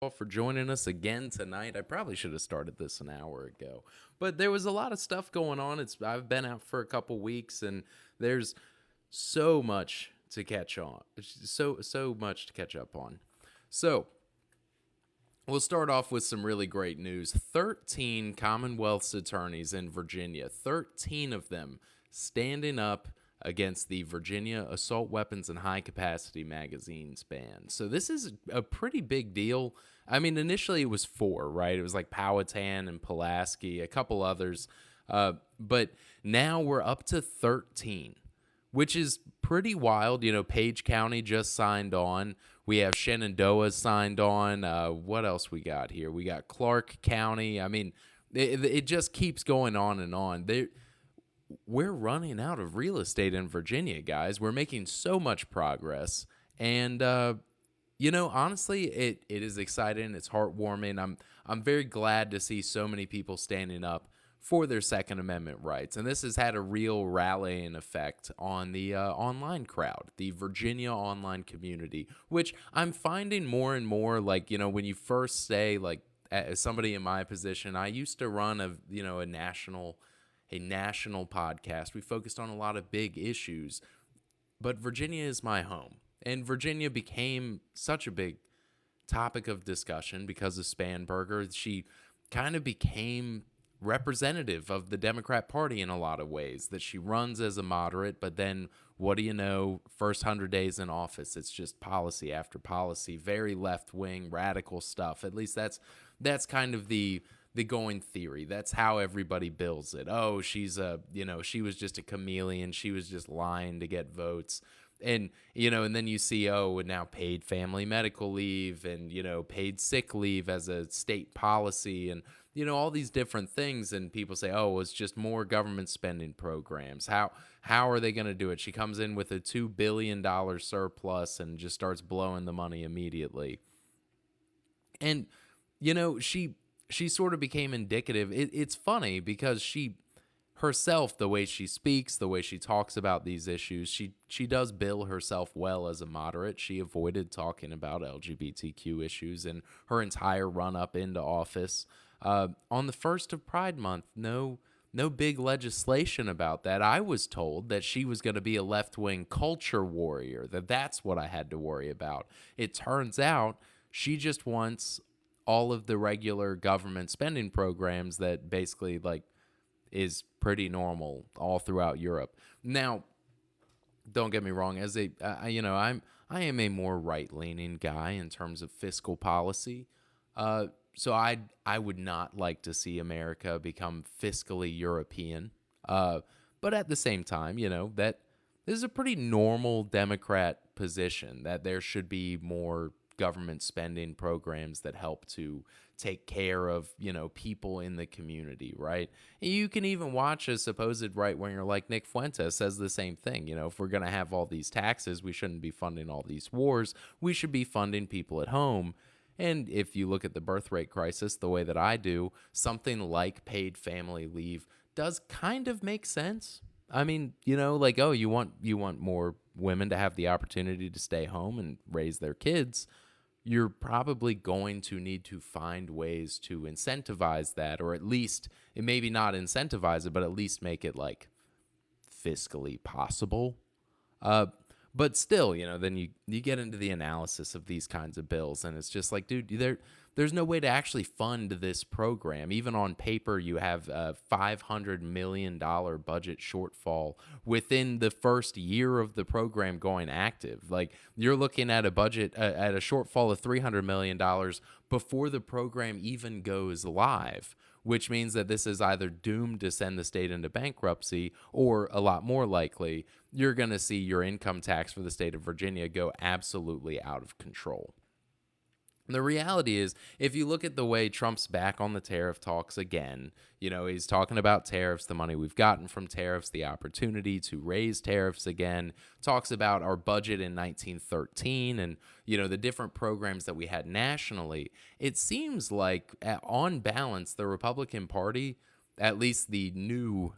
all for joining us again tonight. I probably should have started this an hour ago, but there was a lot of stuff going on. I've been out for a couple weeks, and there's so much to catch on. So much to catch up on. So we'll start off with some really great news. 13 Commonwealths attorneys in Virginia, 13 of them standing up against the Virginia Assault Weapons and High Capacity Magazines ban. So this is a pretty big deal. I mean, initially it was 4, right? It was like Powhatan and Pulaski, a couple others. But now we're up to 13, which is pretty wild. You know, Page County just signed on. We have Shenandoah signed on. What else we got here? We got Clark County. I mean, it just keeps going on and on. We're running out of real estate in Virginia, guys. We're making so much progress. And, honestly, it is exciting. It's heartwarming. I'm very glad to see so many people standing up for their Second Amendment rights. And this has had a real rallying effect on the online crowd, the Virginia online community, which I'm finding more and more, like, when you first say, like, as somebody in my position, I used to run a national podcast. We focused on a lot of big issues, but Virginia is my home. And Virginia became such a big topic of discussion because of Spanberger. She kind of became representative of the Democrat Party in a lot of ways, that she runs as a moderate, but then what do you know, first 100 days in office, it's just policy after policy, very left-wing, radical stuff. At least that's kind of the going theory. That's how everybody bills it. Oh, she was just a chameleon. She was just lying to get votes. And, and then you see, now paid family medical leave and, paid sick leave as a state policy and, all these different things. And people say, it's just more government spending programs. How are they going to do it? She comes in with a $2 billion surplus and just starts blowing the money immediately. And, she sort of became indicative. It's funny because she herself, the way she speaks, the way she talks about these issues, she does bill herself well as a moderate. She avoided talking about LGBTQ issues in her entire run up into office. On the first of Pride Month, no big legislation about that. I was told that she was going to be a left-wing culture warrior, that's what I had to worry about. It turns out she just wants all of the regular government spending programs that basically is pretty normal all throughout Europe. Now, don't get me wrong, as I am a more right-leaning guy in terms of fiscal policy. So I would not like to see America become fiscally European. But at the same time, that this is a pretty normal Democrat position, that there should be more government spending programs that help to take care of, people in the community, right? You can even watch a supposed right-winger like Nick Fuentes says the same thing. If we're going to have all these taxes, we shouldn't be funding all these wars. We should be funding people at home. And if you look at the birth rate crisis the way that I do, something like paid family leave does kind of make sense. I mean, you want more women to have the opportunity to stay home and raise their kids. You're probably going to need to find ways to incentivize that, or at least, it maybe not incentivize it, but at least make it fiscally possible. But still, then you get into the analysis of these kinds of bills, and it's just like, dude, there's no way to actually fund this program. Even on paper, you have a $500 million budget shortfall within the first year of the program going active. Like, you're looking at a budget, at a shortfall of $300 million before the program even goes live, which means that this is either doomed to send the state into bankruptcy, or a lot more likely, you're going to see your income tax for the state of Virginia go absolutely out of control. The reality is, if you look at the way Trump's back on the tariff talks again, he's talking about tariffs, the money we've gotten from tariffs, the opportunity to raise tariffs again, talks about our budget in 1913 and, the different programs that we had nationally. It seems like, on balance, the Republican Party, at least the new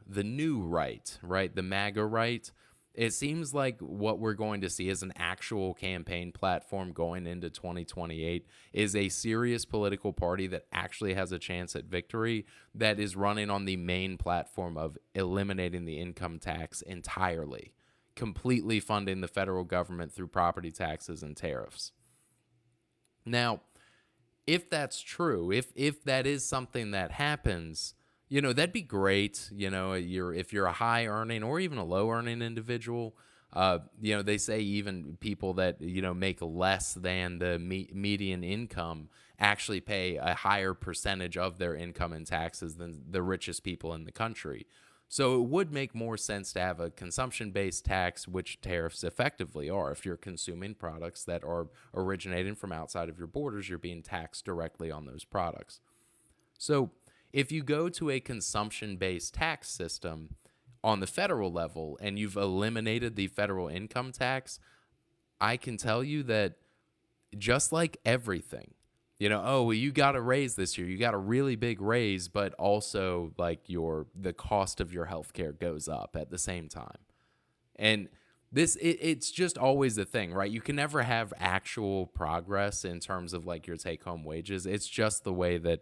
right, the MAGA right, It seems like what we're going to see as an actual campaign platform going into 2028 is a serious political party that actually has a chance at victory, that is running on the main platform of eliminating the income tax entirely, completely funding the federal government through property taxes and tariffs. Now, if that's true, if that is something that happens, that'd be great. If you're a high earning or even a low earning individual, they say even people that, make less than the median income actually pay a higher percentage of their income in taxes than the richest people in the country. So it would make more sense to have a consumption-based tax, which tariffs effectively are. If you're consuming products that are originating from outside of your borders, you're being taxed directly on those products. So if you go to a consumption-based tax system on the federal level and you've eliminated the federal income tax, I can tell you that just like everything, you got a raise this year, you got a really big raise, but also like the cost of your healthcare goes up at the same time. And it's just always the thing, right? You can never have actual progress in terms of like your take home wages. It's just the way that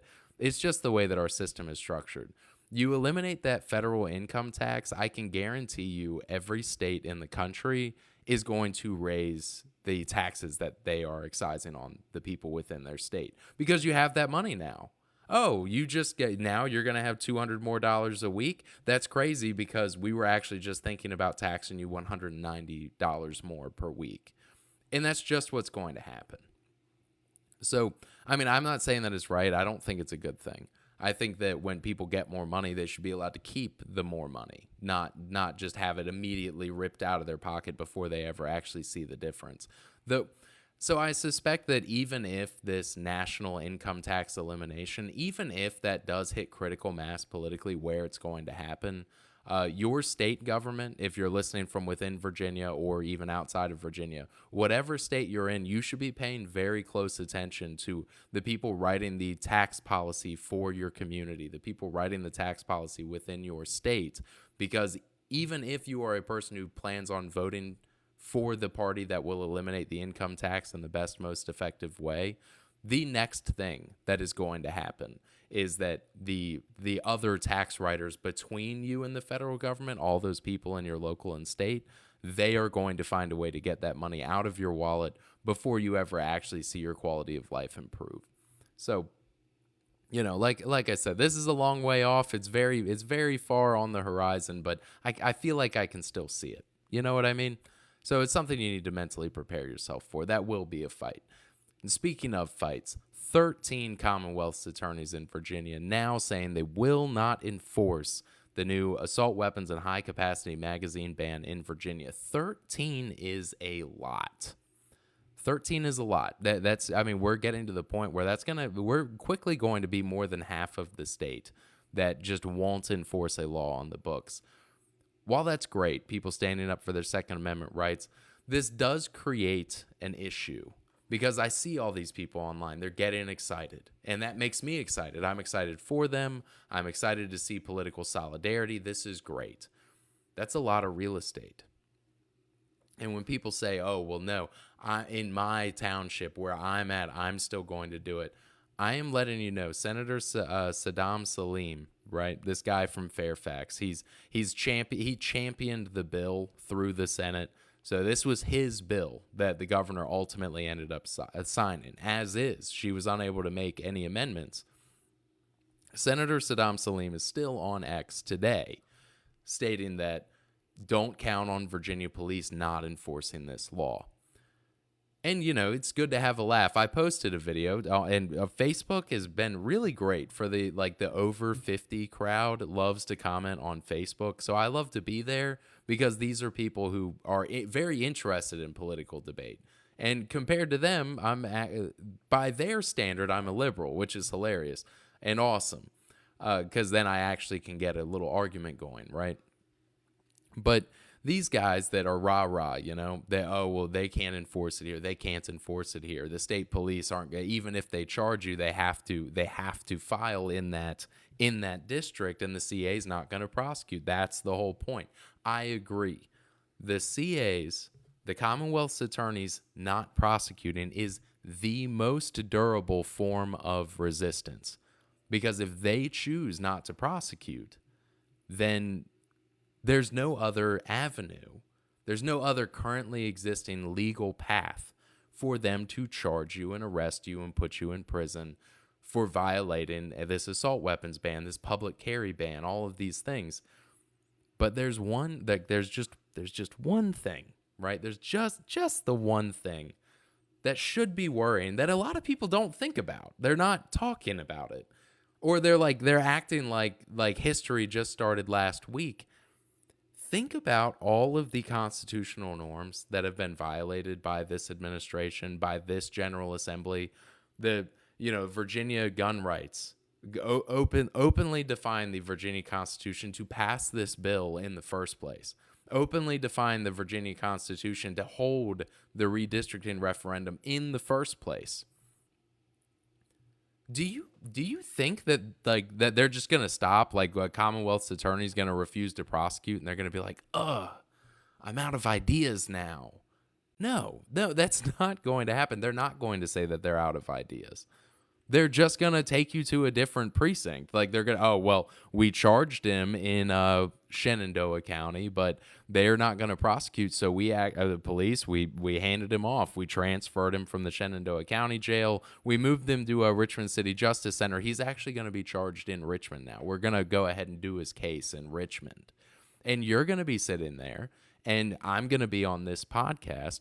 our system is structured. You eliminate that federal income tax, I can guarantee you every state in the country is going to raise the taxes that they are excising on the people within their state, because you have that money now. Oh, now you're going to have $200 more a week. That's crazy, because we were actually just thinking about taxing you $190 more per week. And that's just what's going to happen. So, I'm not saying that it's right. I don't think it's a good thing. I think that when people get more money, they should be allowed to keep the more money, not just have it immediately ripped out of their pocket before they ever actually see the difference. So I suspect that even if this national income tax elimination, even if that does hit critical mass politically where it's going to happen, your state government, if you're listening from within Virginia or even outside of Virginia, whatever state you're in, you should be paying very close attention to the people writing the tax policy for your community, the people writing the tax policy within your state, because even if you are a person who plans on voting for the party that will eliminate the income tax in the best, most effective way, the next thing that is going to happen is that the other tax writers between you and the federal government, all those people in your local and state, they are going to find a way to get that money out of your wallet before you ever actually see your quality of life improve. So, like I said, this is a long way off. It's very far on the horizon, but I feel like I can still see it. You know what I mean? So it's something you need to mentally prepare yourself for. That will be a fight. And speaking of fights, 13 Commonwealths attorneys in Virginia now saying they will not enforce the new assault weapons and high-capacity magazine ban in Virginia. 13 is a lot. 13 is a lot. We're getting to the point where we're quickly going to be more than half of the state that just won't enforce a law on the books. While that's great, people standing up for their Second Amendment rights, this does create an issue. Because I see all these people online, they're getting excited, and that makes me excited. I'm excited for them. I'm excited to see political solidarity. This is great. That's a lot of real estate. And when people say, oh, well, no, in my township where I'm at, I'm still going to do it, I am letting you know, Senator Saddam Salim, right, this guy from Fairfax, he championed the bill through the Senate. So this was his bill that the governor ultimately ended up signing, as is. She was unable to make any amendments. Senator Saddam Salim is still on X today, stating that don't count on Virginia police not enforcing this law. And, it's good to have a laugh. I posted a video, and Facebook has been really great for the over 50 crowd loves to comment on Facebook. So I love to be there because these are people who are very interested in political debate. And compared to them, by their standard, I'm a liberal, which is hilarious and awesome because then I actually can get a little argument going, right? But these guys that are rah-rah, they can't enforce it here. They can't enforce it here. The state police aren't, even if they charge you, they have to file in that district, and the CA's not going to prosecute. That's the whole point. I agree. the CAs, the Commonwealth's attorneys not prosecuting is the most durable form of resistance. Because if they choose not to prosecute, then there's no other avenue. There's no other currently existing legal path for them to charge you and arrest you and put you in prison for violating this assault weapons ban, this public carry ban, all of these things. But there's just one thing, right? There's just the one thing that should be worrying that a lot of people don't think about. They're not talking about it. Or they're acting like history just started last week. Think about all of the constitutional norms that have been violated by this administration, by this General Assembly. Virginia gun rights, openly define the Virginia Constitution to pass this bill in the first place. Openly define the Virginia Constitution to hold the redistricting referendum in the first place. Do you think that that they're just gonna stop? Like Commonwealth's attorney's gonna refuse to prosecute, and they're gonna be like, I'm out of ideas now. No, that's not going to happen. They're not going to say that they're out of ideas. They're just going to take you to a different precinct. Like they're going to, we charged him in Shenandoah County, but they're not going to prosecute. So the police, we handed him off. We transferred him from the Shenandoah County jail. We moved him to a Richmond City Justice Center. He's actually going to be charged in Richmond now. We're going to go ahead and do his case in Richmond. And you're going to be sitting there, and I'm going to be on this podcast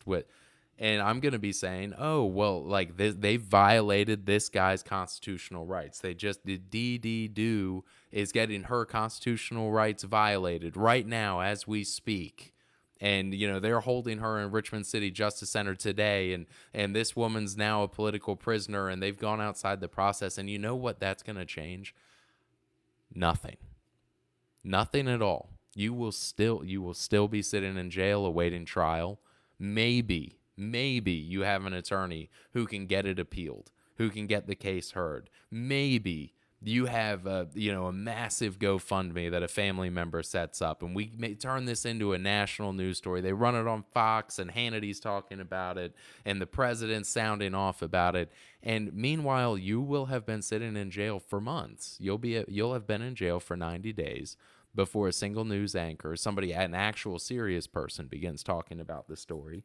and I'm going to be saying, they violated this guy's constitutional rights. The DD is getting her constitutional rights violated right now as we speak. And, they're holding her in Richmond City Justice Center today. And this woman's now a political prisoner, and they've gone outside the process. And you know what that's going to change? Nothing. Nothing at all. You will still be sitting in jail awaiting trial. Maybe you have an attorney who can get it appealed, who can get the case heard. Maybe you have a massive GoFundMe that a family member sets up, and we may turn this into a national news story. They run it on Fox, and Hannity's talking about it, and the president's sounding off about it. And meanwhile, you will have been sitting in jail for months. You'll have been in jail for 90 days before a single news anchor, an actual serious person, begins talking about the story.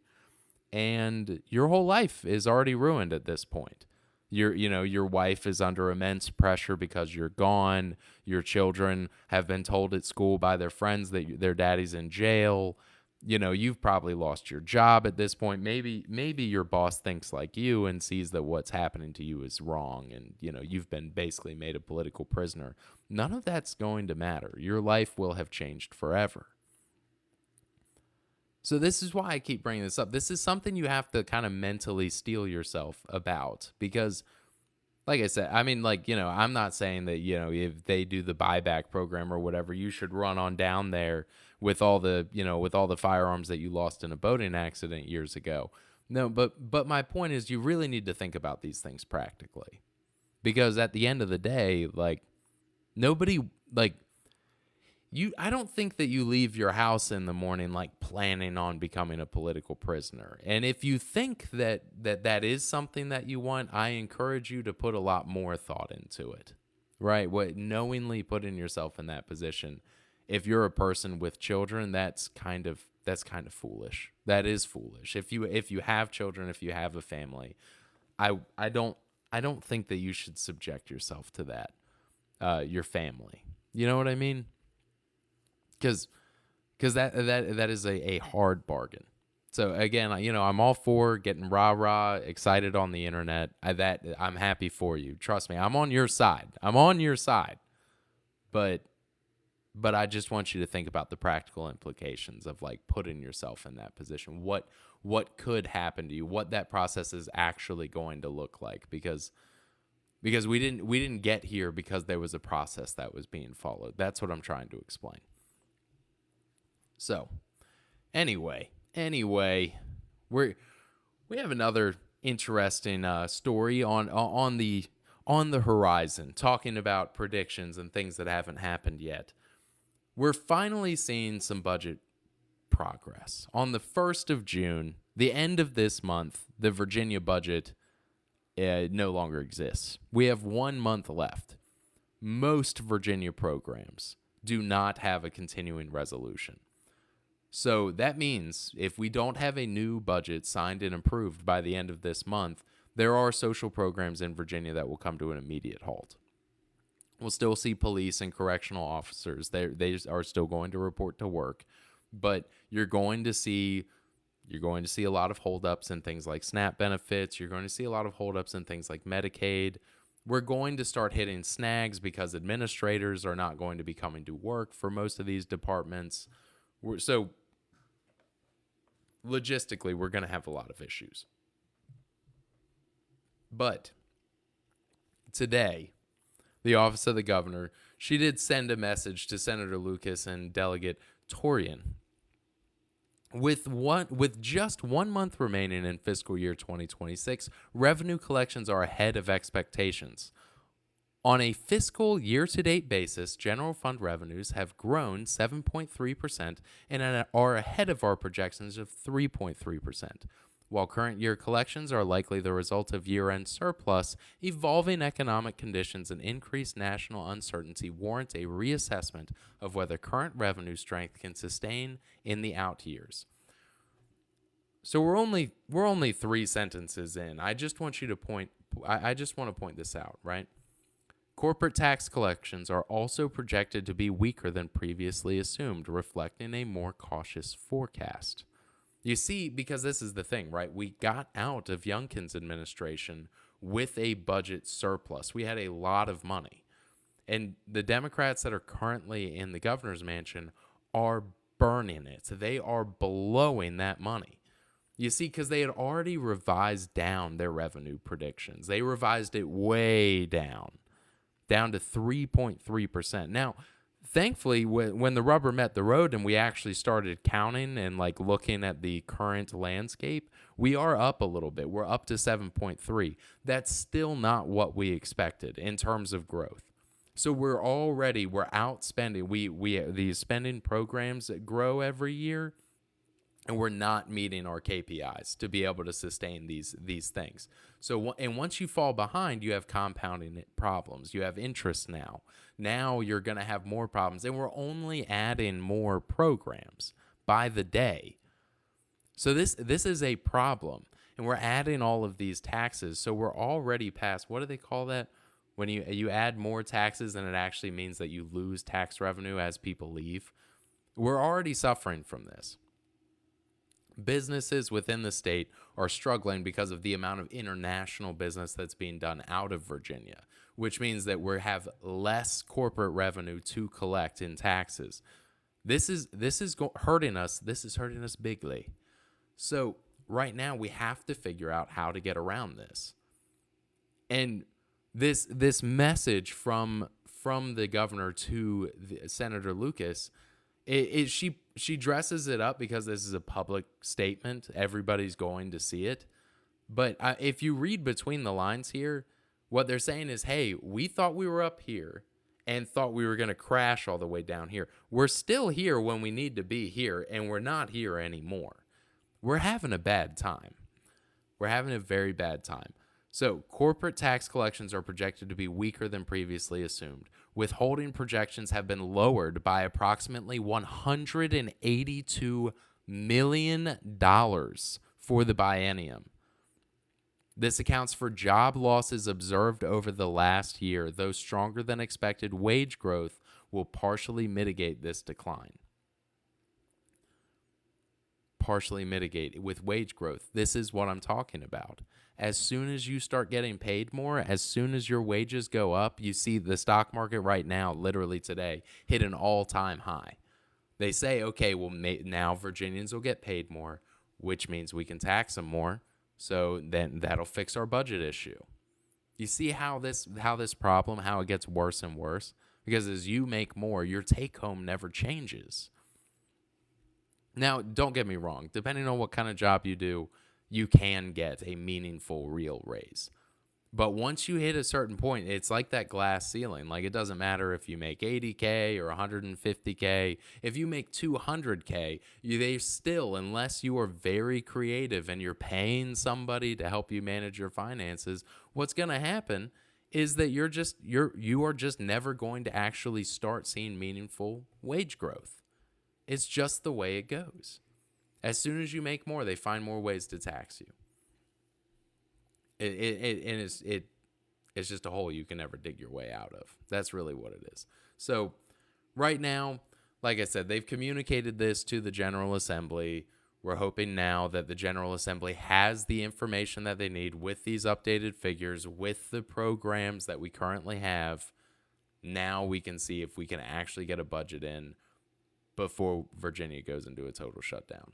And your whole life is already ruined at this point. Your wife is under immense pressure because you're gone. Your children have been told at school by their friends that their daddy's in jail. You've probably lost your job at this point. Maybe your boss thinks like you and sees that what's happening to you is wrong, and you've been basically made a political prisoner. None of that's going to matter. Your life will have changed forever. So this is why I keep bringing this up. This is something you have to kind of mentally steel yourself about, because like I said, I'm not saying that, if they do the buyback program or whatever, you should run on down there with all the firearms that you lost in a boating accident years ago. No, but my point is you really need to think about these things practically, because at the end of the day, I don't think that you leave your house in the morning planning on becoming a political prisoner. And if you think that is something that you want, I encourage you to put a lot more thought into it, right? Knowingly putting yourself in that position. If you're a person with children, that's kind of foolish. That is foolish. If you have children, if you have a family, I don't think that you should subject yourself to that. Your family. You know what I mean? Because that is a hard bargain. So again, I'm all for getting rah-rah excited on the internet. I'm happy for you. Trust me, I'm on your side. But I just want you to think about the practical implications of putting yourself in that position. What could happen to you? What that process is actually going to look like? Because we didn't get here because there was a process that was being followed. That's what I'm trying to explain. So, anyway, we have another interesting story on the horizon, talking about predictions and things that haven't happened yet. We're finally seeing some budget progress. On the 1st of June, the end of this month, the Virginia budget no longer exists. We have 1 month left. Most Virginia programs do not have a continuing resolution. So that means if we don't have a new budget signed and approved by the end of this month, there are social programs in Virginia that will come to an immediate halt. We'll still see police and correctional officers. They are still going to report to work, but you're going to see a lot of holdups in things like SNAP benefits. You're going to see a lot of holdups in things like Medicaid. We're going to start hitting snags because administrators are not going to be coming to work for most of these departments. So logistically, we're going to have a lot of issues. But today, the office of the governor, she did send a message to Senator Lucas and Delegate Torian. With just 1 month remaining in fiscal year 2026, revenue collections are ahead of expectations. On a fiscal year-to-date basis, general fund revenues have grown 7.3% and are ahead of our projections of 3.3%. While current year collections are likely the result of year-end surplus, evolving economic conditions and increased national uncertainty warrant a reassessment of whether current revenue strength can sustain in the out years. So we're only 3 sentences in. I just want to point this out, right? Corporate tax collections are also projected to be weaker than previously assumed, reflecting a more cautious forecast. You see, because this is the thing, right? We got out of Youngkin's administration with a budget surplus. We had a lot of money. And the Democrats that are currently in the governor's mansion are burning it. So they are blowing that money. You see, because they had already revised down their revenue predictions. They revised it way down to 3.3%. Now, thankfully, when the rubber met the road and we actually started counting and like looking at the current landscape, we are up a little bit. We're up to 7.3. That's still not what we expected in terms of growth. So we're outspending. These spending programs that grow every year, and we're not meeting our KPIs to be able to sustain these things. So, and once you fall behind, you have compounding problems. You have interest now. Now you're going to have more problems, and we're only adding more programs by the day. So this is a problem, and we're adding all of these taxes. So we're already past, what do they call that? When you add more taxes, and it actually means that you lose tax revenue as people leave. We're already suffering from this. Businesses within the state are struggling because of the amount of international business that's being done out of Virginia, which means that we have less corporate revenue to collect in taxes. This is hurting us. This is hurting us bigly. So right now we have to figure out how to get around this. And this message from the governor to Senator Lucas, she dresses it up because this is a public statement. Everybody's going to see it. But if you read between the lines here, what they're saying is, hey, we thought we were up here and thought we were going to crash all the way down here. We're still here when we need to be here, and we're not here anymore. We're having a bad time. We're having a very bad time. So corporate tax collections are projected to be weaker than previously assumed. Withholding projections have been lowered by approximately $182 million for the biennium. This accounts for job losses observed over the last year, though stronger than expected wage growth will partially mitigate this decline. Partially mitigate with wage growth. This is what I'm talking about. As soon as you start getting paid more, as soon as your wages go up, you see the stock market right now, literally today, hit an all-time high. They say, okay, well, now Virginians will get paid more, which means we can tax them more, so then that'll fix our budget issue. You see how this problem, how it gets worse and worse? Because as you make more, your take-home never changes. Now, don't get me wrong. Depending on what kind of job you do, you can get a meaningful real raise. But once you hit a certain point, it's like that glass ceiling. Like, it doesn't matter if you make 80K or 150K. If you make 200K, they still, unless you are very creative and you're paying somebody to help you manage your finances, what's going to happen is that you are just never going to actually start seeing meaningful wage growth. It's just the way it goes. As soon as you make more, they find more ways to tax you. It's just a hole you can never dig your way out of. That's really what it is. So right now, like I said, they've communicated this to the General Assembly. We're hoping now that the General Assembly has the information that they need with these updated figures, with the programs that we currently have. Now we can see if we can actually get a budget in before Virginia goes into a total shutdown.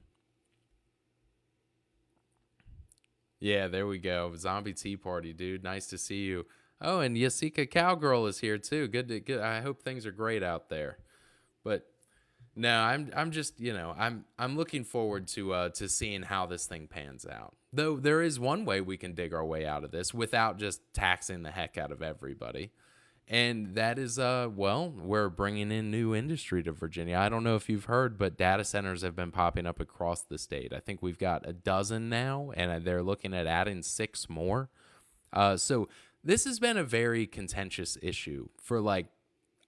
Yeah, there we go. Zombie Tea Party, dude. Nice to see you. Oh, and Yasika Cowgirl is here too. Good. I hope things are great out there. But no, I'm just, I'm looking forward to seeing how this thing pans out. Though there is one way we can dig our way out of this without just taxing the heck out of everybody. And that is, we're bringing in new industry to Virginia. I don't know if you've heard, but data centers have been popping up across the state. I think we've got a dozen now, and they're looking at adding 6 more. So this has been a very contentious issue for,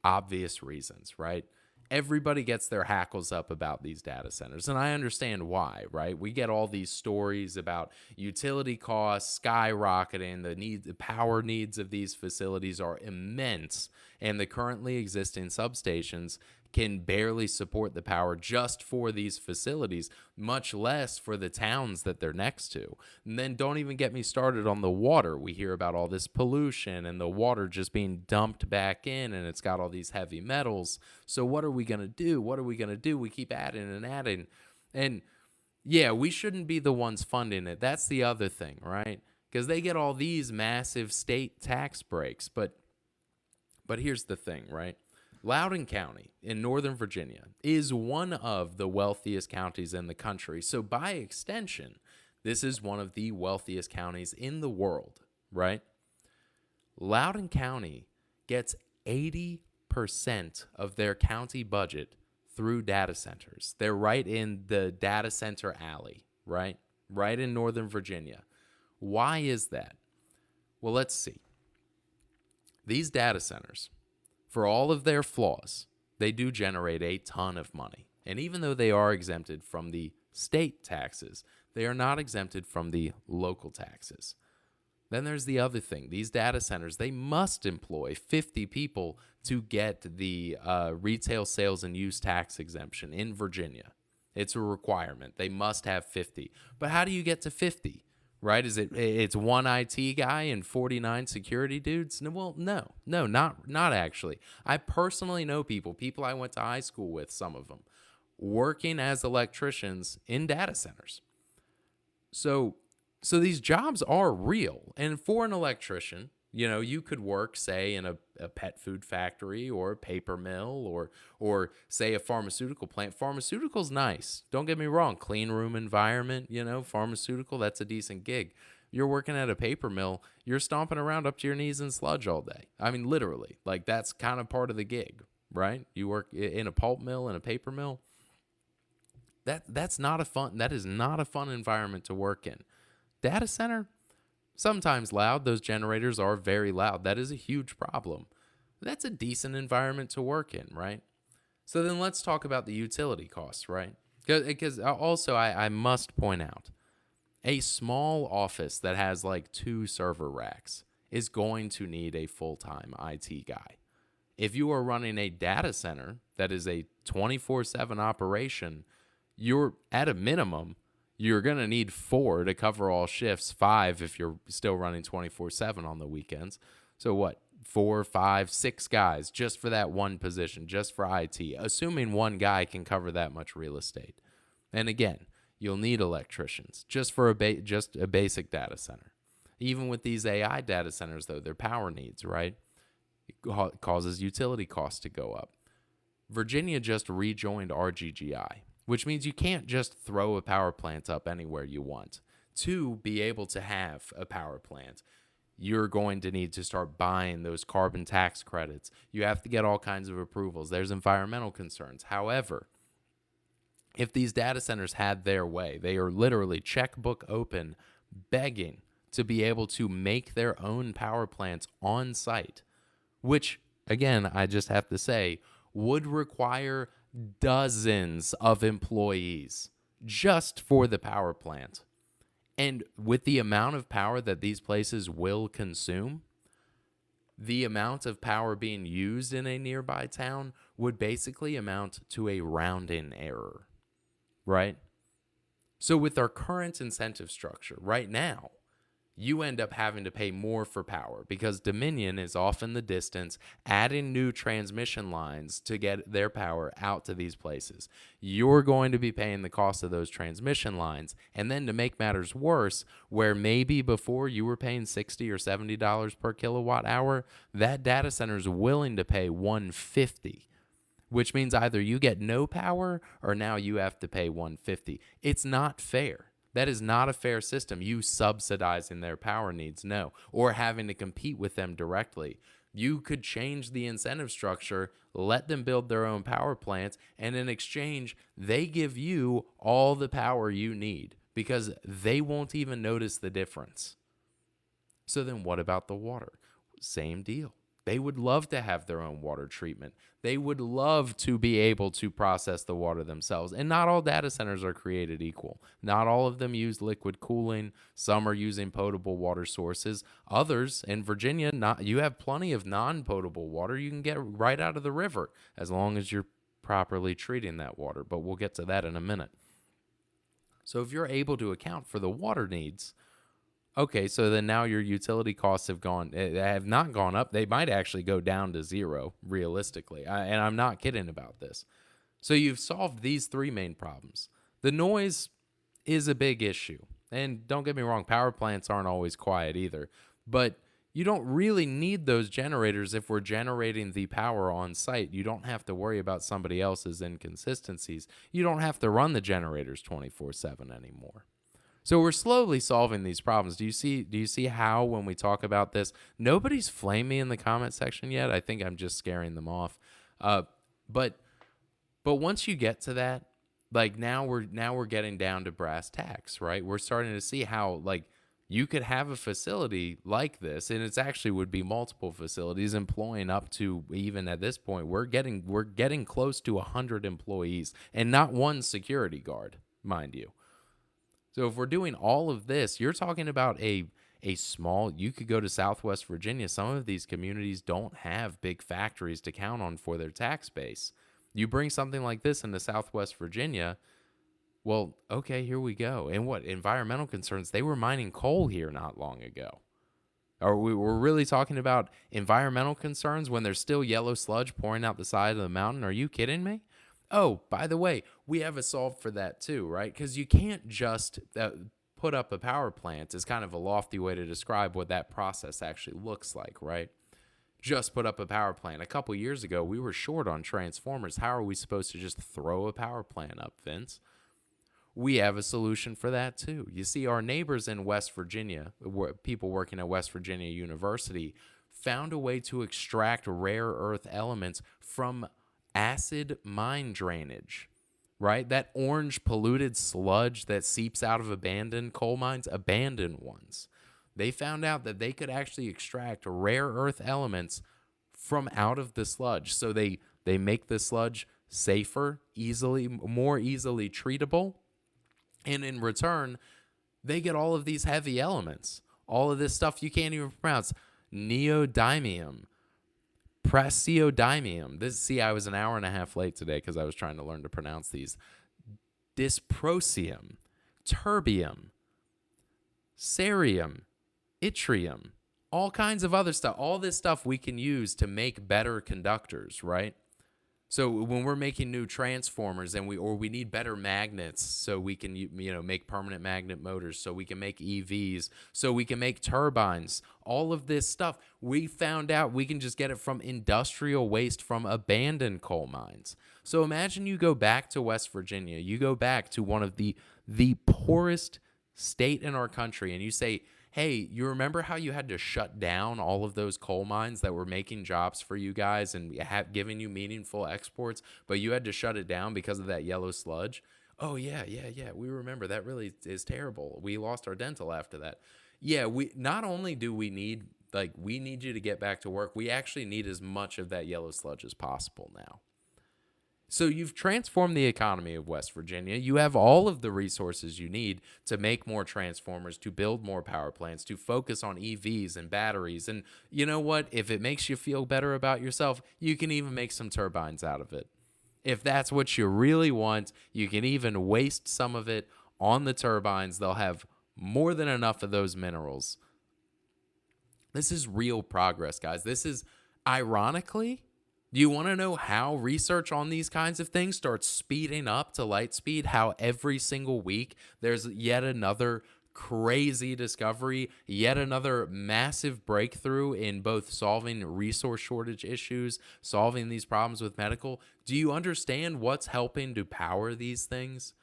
obvious reasons, right? Everybody gets their hackles up about these data centers, and I understand why, right? We get all these stories about utility costs skyrocketing, the power needs of these facilities are immense, and the currently existing substations can barely support the power just for these facilities, much less for the towns that they're next to. And then don't even get me started on the water. We hear about all this pollution and the water just being dumped back in, and it's got all these heavy metals. So what are we going to do? We keep adding and adding. And yeah, we shouldn't be the ones funding it. That's the other thing, right? Because they get all these massive state tax breaks. But here's the thing, right? Loudoun County in Northern Virginia is one of the wealthiest counties in the country. So by extension, this is one of the wealthiest counties in the world, right? Loudoun County gets 80% of their county budget through data centers. They're right in the data center alley, right? Right in Northern Virginia. Why is that? Well, let's see. These data centers, for all of their flaws, they do generate a ton of money. And even though they are exempted from the state taxes, they are not exempted from the local taxes. Then there's the other thing. These data centers, they must employ 50 people to get the retail sales and use tax exemption in Virginia. It's a requirement. They must have 50. But how do you get to 50? Right? It's one IT guy and 49 security dudes? Well, no, not actually. I personally know people I went to high school with, some of them, working as electricians in data centers. So these jobs are real. And for an electrician, you could work, say, in a pet food factory or a paper mill or say a pharmaceutical plant. Pharmaceutical's nice. Don't get me wrong. Clean room environment, pharmaceutical, that's a decent gig. You're working at a paper mill, you're stomping around up to your knees in sludge all day. I mean, literally. That's kind of part of the gig, right? You work in a pulp mill, in a paper mill. That is not a fun environment to work in. Data center, sometimes loud. Those generators are very loud. That is a huge problem. That's a decent environment to work in, right? So then let's talk about the utility costs, right? Because also I must point out, a small office that has 2 server racks is going to need a full-time IT guy. If you are running a data center that is a 24/7 operation, you're at a minimum, you're going to need 4 to cover all shifts, 5 if you're still running 24/7 on the weekends. So what, 4, 5, 6 guys just for that one position, just for IT, assuming one guy can cover that much real estate. And again, you'll need electricians just for just a basic data center. Even with these AI data centers, though, their power needs, right? It causes utility costs to go up. Virginia just rejoined RGGI, which means you can't just throw a power plant up anywhere you want. To be able to have a power plant, you're going to need to start buying those carbon tax credits. You have to get all kinds of approvals. There's environmental concerns. However, if these data centers had their way, they are literally checkbook open, begging to be able to make their own power plants on site, which, again, I just have to say, would require dozens of employees just for the power plant. And with the amount of power that these places will consume, the amount of power being used in a nearby town would basically amount to a rounding error, right? So with our current incentive structure right now, you end up having to pay more for power because Dominion is off in the distance adding new transmission lines to get their power out to these places. You're going to be paying the cost of those transmission lines. And then to make matters worse, where maybe before you were paying $60 or $70 per kilowatt hour, that data center is willing to pay $150, which means either you get no power or now you have to pay $150. It's not fair. That is not a fair system. You subsidizing their power needs, no, or having to compete with them directly. You could change the incentive structure, let them build their own power plants, and in exchange, they give you all the power you need because they won't even notice the difference. So then what about the water? Same deal. They would love to have their own water treatment. They would love to be able to process the water themselves. And not all data centers are created equal. Not all of them use liquid cooling. Some are using potable water sources. Others, in Virginia, you have plenty of non-potable water you can get right out of the river as long as you're properly treating that water. But we'll get to that in a minute. So if you're able to account for the water needs, okay, so then now your utility costs have not gone up. They might actually go down to zero, realistically. And I'm not kidding about this. So you've solved these three main problems. The noise is a big issue. And don't get me wrong, power plants aren't always quiet either. But you don't really need those generators if we're generating the power on site. You don't have to worry about somebody else's inconsistencies. You don't have to run the generators 24/7 anymore. So we're slowly solving these problems. Do you see how when we talk about this, nobody's flamed me in the comment section yet? I think I'm just scaring them off. But once you get to that, like now we're getting down to brass tacks, right? We're starting to see how like you could have a facility like this, and it's actually would be multiple facilities employing up to, even at this point, we're getting close to 100 employees and not one security guard, mind you. So if we're doing all of this, you're talking about a small, you could go to Southwest Virginia. Some of these communities don't have big factories to count on for their tax base. You bring something like this into Southwest Virginia, well, okay, here we go. And what, environmental concerns? They were mining coal here not long ago. Are we're really talking about environmental concerns when there's still yellow sludge pouring out the side of the mountain? Are you kidding me? Oh, by the way, we have a solve for that too, right? Because you can't just put up a power plant is kind of a lofty way to describe what that process actually looks like, right? Just put up a power plant. A couple years ago, we were short on transformers. How are we supposed to just throw a power plant up, Vince? We have a solution for that too. You see, our neighbors in West Virginia, people working at West Virginia University, found a way to extract rare earth elements from acid mine drainage, right? That orange polluted sludge that seeps out of abandoned coal mines, abandoned ones. They found out that they could actually extract rare earth elements from out of the sludge. So they make the sludge safer, more easily treatable. And in return, they get all of these heavy elements, all of this stuff you can't even pronounce, neodymium, praseodymium. I was an hour and a half late today because I was trying to learn to pronounce these. Dysprosium, terbium, cerium, yttrium, all kinds of other stuff. All this stuff we can use to make better conductors, right? So when we're making new transformers and we need better magnets so we can make permanent magnet motors, so we can make EVs, so we can make turbines, all of this stuff, we found out we can just get it from industrial waste from abandoned coal mines. So imagine you go back to West Virginia, you go back to one of the poorest state in our country, and you say, hey, you remember how you had to shut down all of those coal mines that were making jobs for you guys and giving you meaningful exports, but you had to shut it down because of that yellow sludge? Oh, yeah, yeah, yeah. We remember. That really is terrible. We lost our dental after that. Yeah, we not only do we need, like, we need you to get back to work, we actually need as much of that yellow sludge as possible now. So you've transformed the economy of West Virginia. You have all of the resources you need to make more transformers, to build more power plants, to focus on EVs and batteries. And you know what? If it makes you feel better about yourself, you can even make some turbines out of it. If that's what you really want, you can even waste some of it on the turbines. They'll have more than enough of those minerals. This is real progress, guys. This is, ironically, do you want to know how research on these kinds of things starts speeding up to light speed? How every single week there's yet another crazy discovery, yet another massive breakthrough in both solving resource shortage issues, solving these problems with medical. Do you understand what's helping to power these things?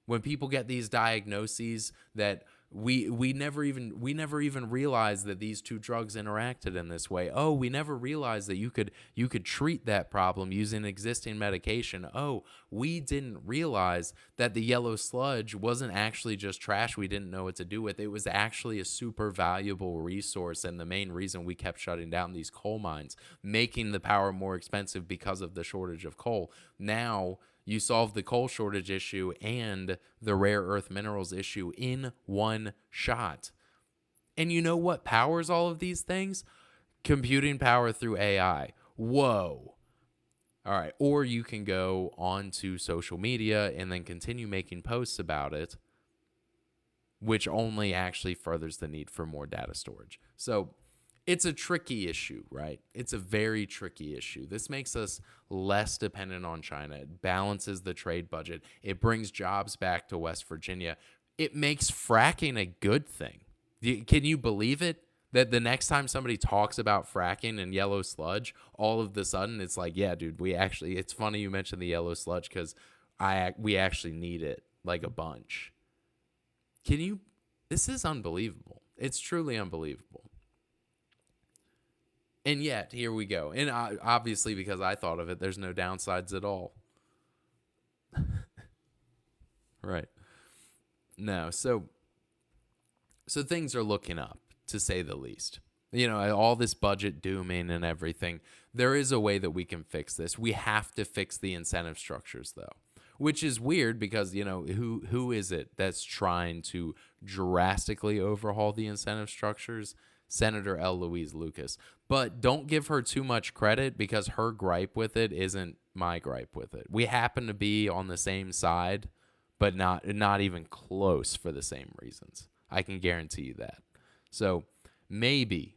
When people get these diagnoses that we never even realized that these two drugs interacted in this way. Oh, we never realized that you could treat that problem using existing medication. Oh, we didn't realize that the yellow sludge wasn't actually just trash we didn't know what to do with. It was actually a super valuable resource, and the main reason we kept shutting down these coal mines, making the power more expensive because of the shortage of coal. Now you solve the coal shortage issue and the rare earth minerals issue in one shot. And you know what powers all of these things? Computing power through AI. Whoa. All right. Or you can go onto social media and then continue making posts about it, which only actually furthers the need for more data storage. So it's a tricky issue, right? It's a very tricky issue. This makes us less dependent on China. It balances the trade budget. It brings jobs back to West Virginia. It makes fracking a good thing. Can you believe it? That the next time somebody talks about fracking and yellow sludge, all of the sudden it's like, yeah, dude, it's funny you mentioned the yellow sludge because we actually need it like a bunch. This is unbelievable. It's truly unbelievable. And yet, here we go. And obviously, because I thought of it, there's no downsides at all. Right. No, so things are looking up, to say the least. You know, all this budget dooming and everything. There is a way that we can fix this. We have to fix the incentive structures, though. Which is weird because, you know, who is it that's trying to drastically overhaul the incentive structures? Senator L. Louise Lucas. But don't give her too much credit because her gripe with it isn't my gripe with it. We happen to be on the same side, but not even close for the same reasons. I can guarantee you that. So maybe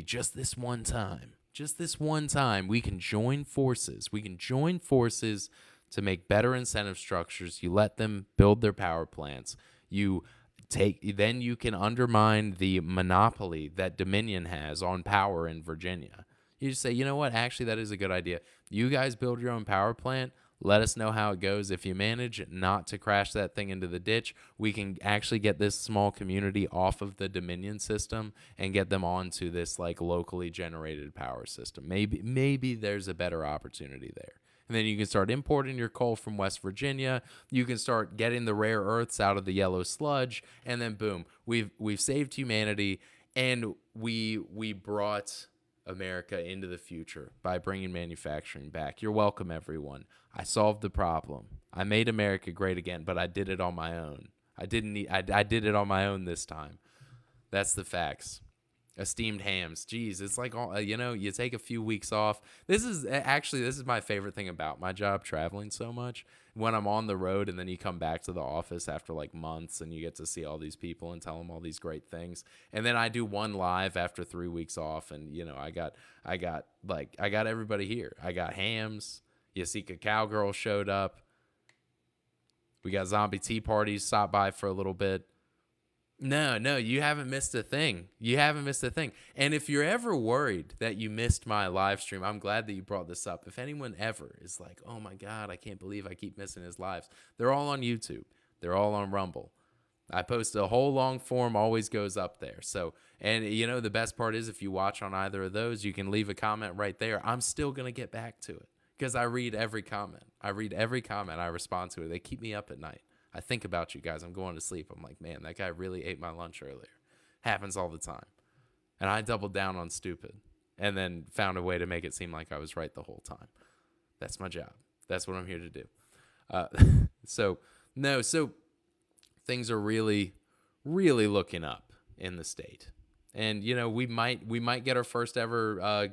just this one time, we can join forces. We can join forces to make better incentive structures. You let them build their power plants. Then you can undermine the monopoly that Dominion has on power in Virginia. You just say, you know what? Actually, that is a good idea. You guys build your own power plant. Let us know how it goes. If you manage not to crash that thing into the ditch, we can actually get this small community off of the Dominion system and get them onto this like locally generated power system. Maybe there's a better opportunity there. And then you can start importing your coal from West Virginia. You can start getting the rare earths out of the yellow sludge, and then boom, we've saved humanity, and we brought America into the future by bringing manufacturing back. You're welcome, everyone. I solved the problem. I made America great again, but I did it on my own. I did it on my own this time. That's the facts. Esteemed hams. Jeez, it's like, you take a few weeks off. This is my favorite thing about my job, traveling so much. When I'm on the road and then you come back to the office after like months and you get to see all these people and tell them all these great things. And then I do one live after 3 weeks off, and I got everybody here. I got hams. Yasika Cowgirl showed up. We got zombie tea parties stopped by for a little bit. No, you haven't missed a thing. And if you're ever worried that you missed my live stream, I'm glad that you brought this up. If anyone ever is like, oh my God, I can't believe I keep missing his lives, they're all on YouTube. They're all on Rumble. I post a whole long form, always goes up there. So, and the best part is if you watch on either of those, you can leave a comment right there. I'm still going to get back to it because I read every comment. I respond to it. They keep me up at night. I think about you guys. I'm going to sleep. I'm like, man, that guy really ate my lunch earlier. Happens all the time. And I doubled down on stupid and then found a way to make it seem like I was right the whole time. That's my job. That's what I'm here to do. So things are really, really looking up in the state. And we might get our first ever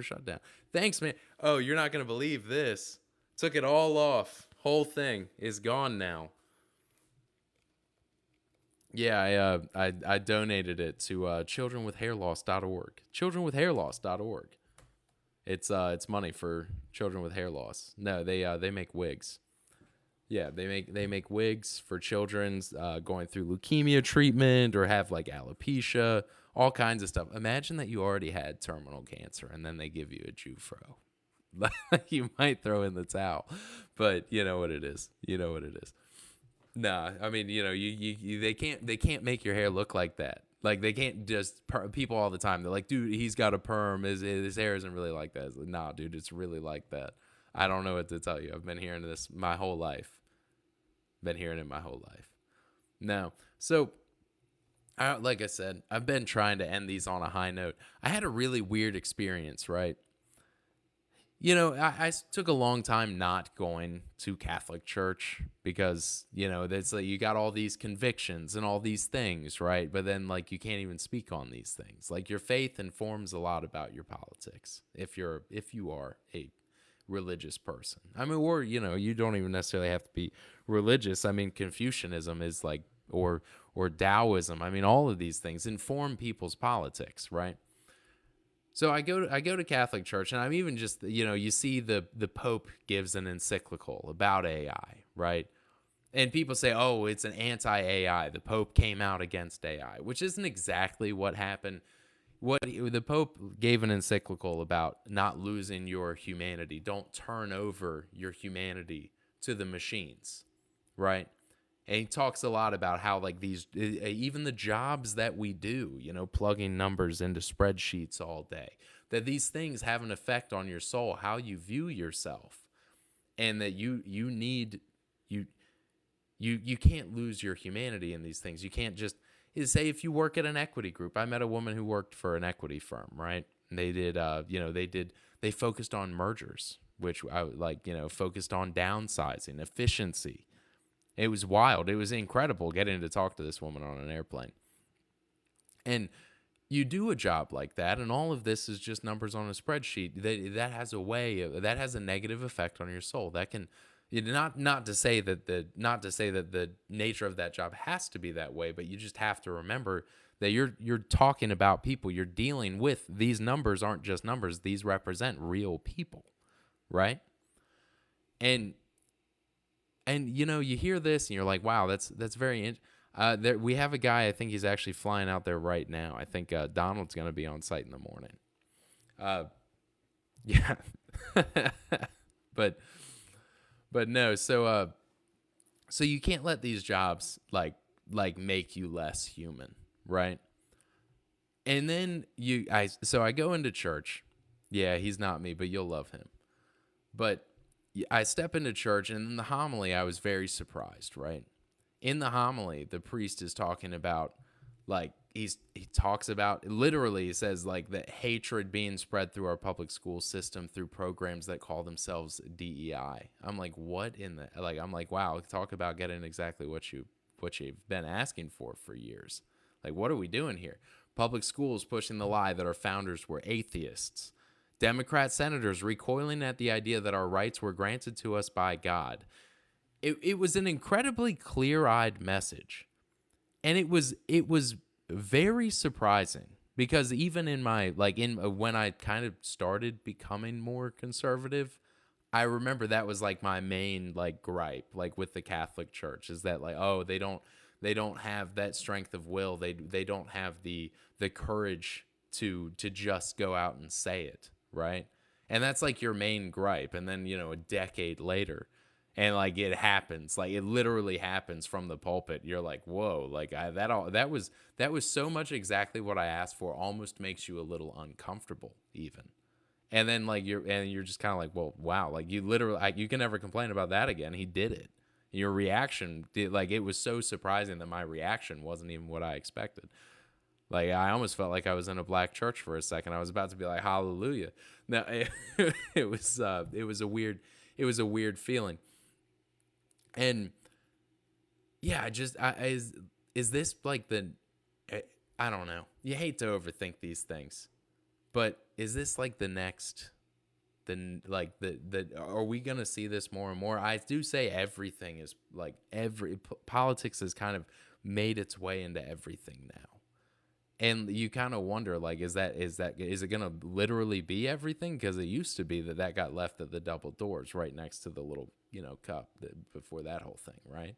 shutdown. Thanks, man. Oh, you're not gonna believe this. Took it all off. Whole thing is gone now. Yeah, I donated it to childrenwithhairloss.org. Childrenwithhairloss.org. It's money for children with hair loss. No, they make wigs. Yeah, they make wigs for children going through leukemia treatment or have like alopecia, all kinds of stuff. Imagine that you already had terminal cancer and then they give you a Jufro. You might throw in the towel, but you know what it is. Nah, I mean, they can't make your hair look like that. Like they can't just people all the time. They're like, dude, he's got a perm. His hair isn't really like that. It's like, nah, dude, it's really like that. I don't know what to tell you. I've been hearing this my whole life. No, so like I said, I've been trying to end these on a high note. I had a really weird experience, right? I took a long time not going to Catholic church because, that's like you got all these convictions and all these things, right? But then like you can't even speak on these things. Like your faith informs a lot about your politics if you are a religious person. I mean, or, you don't even necessarily have to be religious. I mean, Confucianism is like, or Taoism. I mean, all of these things inform people's politics, right? So I go to Catholic church, and I'm even just, you see the Pope gives an encyclical about AI, right? And people say, oh, it's an anti-AI. The Pope came out against AI, which isn't exactly what happened. The Pope gave an encyclical about not losing your humanity. Don't turn over your humanity to the machines, right? And he talks a lot about how like these, even the jobs that we do, plugging numbers into spreadsheets all day, that these things have an effect on your soul, how you view yourself, and that you can't lose your humanity in these things. You can't just say if you work at an equity group. I met a woman who worked for an equity firm, right? And they did, they focused on mergers, which I like, focused on downsizing, efficiency. It was wild. It was incredible getting to talk to this woman on an airplane. And you do a job like that, and all of this is just numbers on a spreadsheet. That has that has a negative effect on your soul. That can not to say that the nature of that job has to be that way, but you just have to remember that you're talking about people. You're dealing with these numbers aren't just numbers. These represent real people, right? And you hear this and you're like, wow, that's very we have a guy, I think he's actually flying out there right now. I think Donald's going to be on site in the morning. Yeah. but no, so you can't let these jobs like make you less human, right? And then I go into church. Yeah, he's not me, but you'll love him. But I step into church, and in the homily, I was very surprised, right? In the homily, the priest is talking about, like, he talks about, literally, he says, like, the hatred being spread through our public school system through programs that call themselves DEI. I'm like, what in the, like, I'm like, wow, talk about getting exactly what you've been asking for years. Like, what are we doing here? Public schools pushing the lie that our founders were atheists. Democrat senators recoiling at the idea that our rights were granted to us by God. It was an incredibly clear-eyed message. And it was very surprising because even in my, when I kind of started becoming more conservative, I remember that was like my main gripe, with the Catholic Church, is that they don't have that strength of will. They don't have the courage to just go out and say it. Right. And that's like your main gripe. And then, a decade later, And like it happens, like it literally happens from the pulpit. You're like, whoa, like that was so much exactly what I asked for. Almost makes you a little uncomfortable even. And then like you're just kind of like, well, wow, like you literally, you can never complain about that again. He did it. Your reaction did, like, it was so surprising that my reaction wasn't even what I expected. Like I almost felt like I was in a black church for a second. I was about to be like, hallelujah. No, it was it was a weird feeling. And yeah, is this like I don't know. You hate to overthink these things, but is this like the next, are we going to see this more and more? I do say everything is like politics has kind of made its way into everything now. And you kind of wonder, like, is it going to literally be everything? Because it used to be that got left at the double doors right next to the little, cup before that whole thing, right?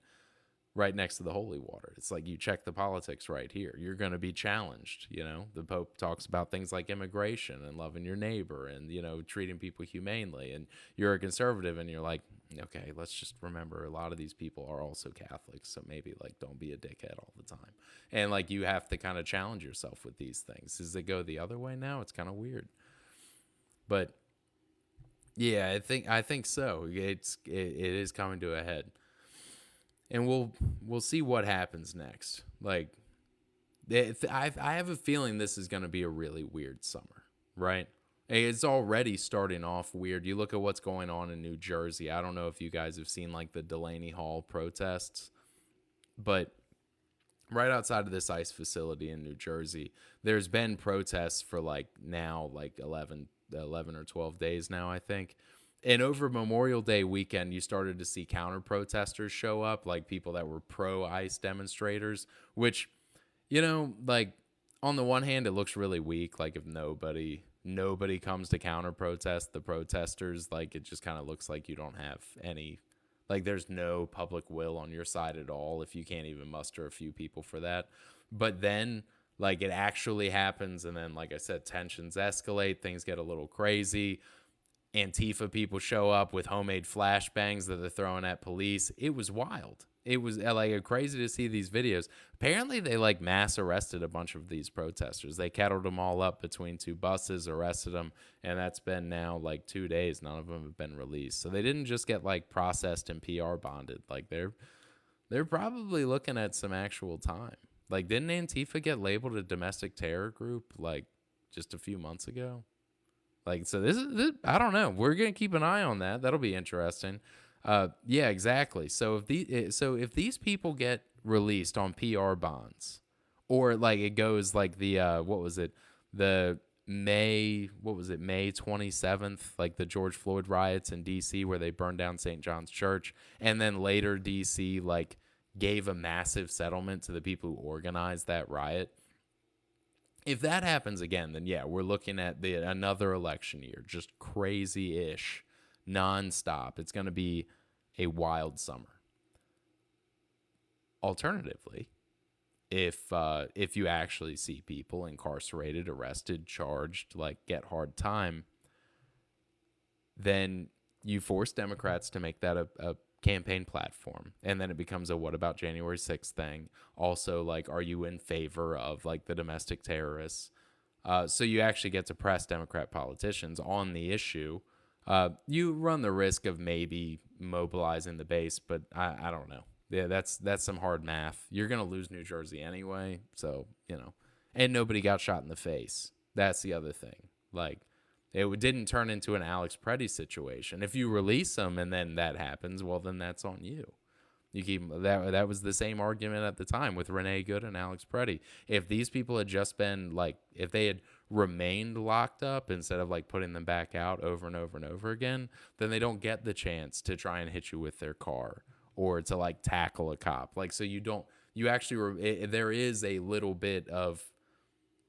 Right next to the holy water. It's like you check the politics right here. You're going to be challenged. The Pope talks about things like immigration and loving your neighbor and, treating people humanely. And you're a conservative and you're like, okay, let's just remember a lot of these people are also Catholics. So maybe like don't be a dickhead all the time. And like you have to kind of challenge yourself with these things. Does it go the other way now? It's kind of weird. But yeah, I think so. It is coming to a head. And we'll see what happens next. Like, I have a feeling this is going to be a really weird summer, right? It's already starting off weird. You look at what's going on in New Jersey. I don't know if you guys have seen like the Delaney Hall protests, but right outside of this ICE facility in New Jersey, there's been protests for like now like 11 or 12 days now, I think. And over Memorial Day weekend, you started to see counter protesters show up, like people that were pro-ICE demonstrators, which, like on the one hand, it looks really weak. Like if nobody comes to counter protest the protesters, like it just kind of looks like you don't have any, like there's no public will on your side at all if you can't even muster a few people for that. But then like it actually happens. And then, like I said, tensions escalate, things get a little crazy. Antifa people show up with homemade flashbangs that they're throwing at police. It was wild. It was like crazy to see these videos. Apparently, they like mass arrested a bunch of these protesters. They kettled them all up between two buses, arrested them, and that's been now like 2 days. None of them have been released. So they didn't just get like processed and PR bonded. Like they're probably looking at some actual time. Like, didn't Antifa get labeled a domestic terror group like just a few months ago? Like, so this I don't know. We're going to keep an eye on that. That'll be interesting. Yeah, exactly. So if these people get released on PR bonds, or like it goes like the, May 27th, like the George Floyd riots in DC where they burned down St. John's Church. And then later DC like gave a massive settlement to the people who organized that riot. If that happens again, then yeah, we're looking at another election year, just crazy-ish, nonstop. It's going to be a wild summer. Alternatively, if you actually see people incarcerated, arrested, charged, like get hard time, then you force Democrats to make that a campaign platform, and then it becomes a what about January 6th thing. Also, like, are you in favor of like the domestic terrorists? So you actually get to press Democrat politicians on the issue. You run the risk of maybe mobilizing the base, but I don't know. Yeah, that's some hard math. You're gonna lose New Jersey anyway, so and nobody got shot in the face. That's the other thing. Like, it didn't turn into an Alex Preddy situation. If you release them and then that happens, well, then that's on you. You keep that was the same argument at the time with Renee Good and Alex Preddy. If these people had just been like, if they had remained locked up instead of like putting them back out over and over and over again, then they don't get the chance to try and hit you with their car or to like tackle a cop. Like, so there is a little bit of,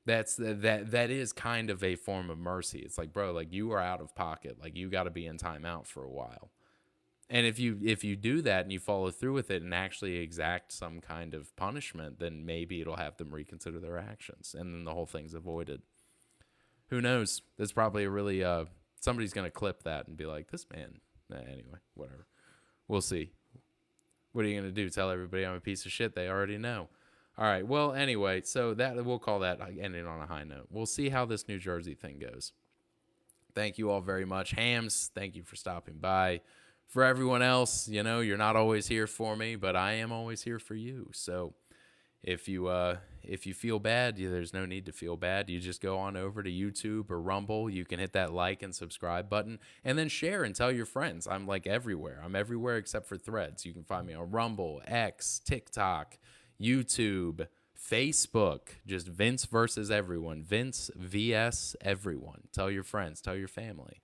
that is kind of a form of mercy. It's like, bro, like you are out of pocket. Like you got to be in timeout for a while. And if you do that and you follow through with it and actually exact some kind of punishment, then maybe it'll have them reconsider their actions, and then the whole thing's avoided. Who knows? There's probably a really somebody's gonna clip that and be like, this man. Anyway, whatever. We'll see. What are you going to do? Tell everybody I'm a piece of shit? They already know. All right. Well, anyway, so that we'll call that ending on a high note. We'll see how this New Jersey thing goes. Thank you all very much. Hams, thank you for stopping by. For everyone else, you're not always here for me, but I am always here for you. So if you feel bad, there's no need to feel bad. You just go on over to YouTube or Rumble. You can hit that like and subscribe button and then share and tell your friends. I'm like everywhere. I'm everywhere except for Threads. You can find me on Rumble, X, TikTok, YouTube, Facebook. Just Vince versus everyone. Vince vs everyone. Tell your friends. Tell your family.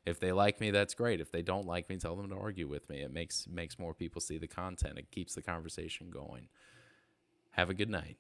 If they like me, that's great. If they don't like me, tell them to argue with me. It makes more people see the content. It keeps the conversation going. Have a good night.